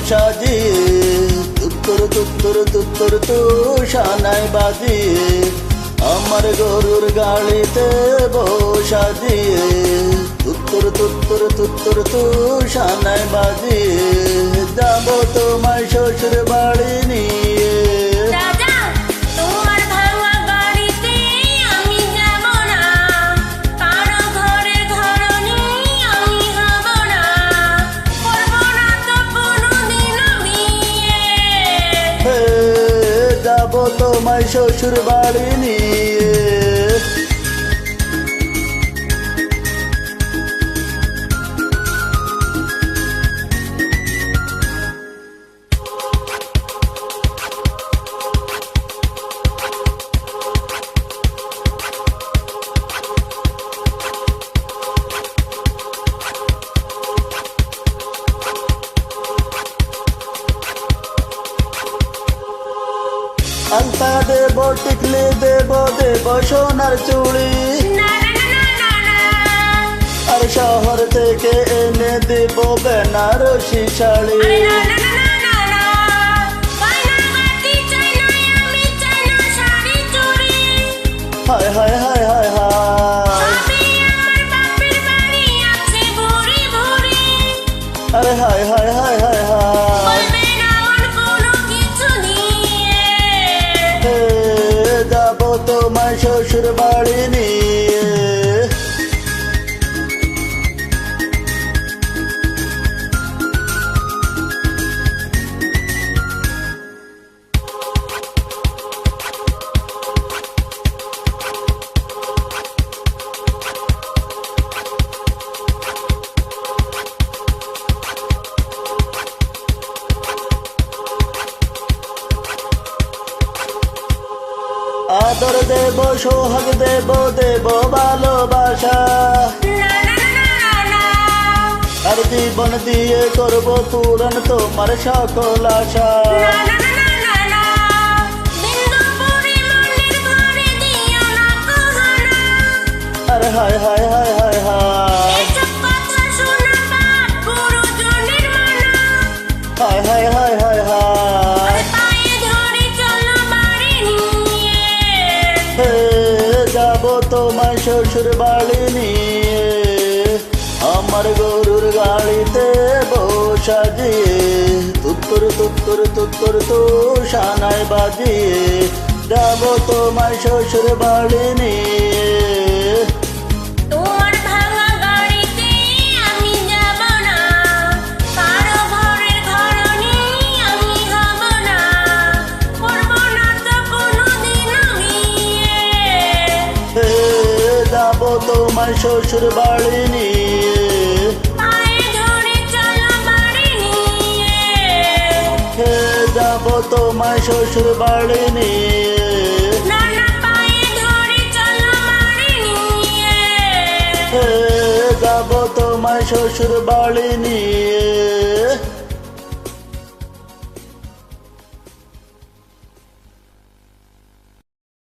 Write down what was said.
সাজিয়ে তুত্তর তুত্তর তুত্তর তু শানায় বাজিয়ে আমার গরুর গাড়িতে সাজিয়ে তুত্তর তুত্তর তুত্তর তু শানায় বাজিয়ে যাব তোমার শ্বশুর বাড়ি নিয়ে। যাব তোমার শ্বশুর বাড়ি নিয়ে। আলতা দেব টিকলি দেব দেব সোনার চুড়ি আর শহর থেকে এনে দেব বেনারসি শাড়ি। হায় হায় হায় হায় হায় আরে হায় হায় হায় হায় হায় যাব তোমার শ্বশুর বাড়ি নিয়ে। আদর দেব সোহাগ দেব দেব ভালোবাসা আর জীবন দিয়ে করব পূরণ তোমার সকল আশা। আরে হায় হায় হায় হায় হায় হায় হায় হায় হায় হায় যাব তোমার শ্বশুর বাড়ি নিয়ে আমার গরুর গাড়িতে সাজিয়ে তুত্তর তুত্তর তুত্তর তু শানায় বাজিয়ে যাব তোমার শ্বশুর বাড়ি নিয়ে। যাব তোমার শ্বশুর বাড়ি নিয়ে। যাব তোমার শ্বশুর বাড়ি নিয়ে। যাব তোমার শ্বশুর বাড়ি নিয়ে।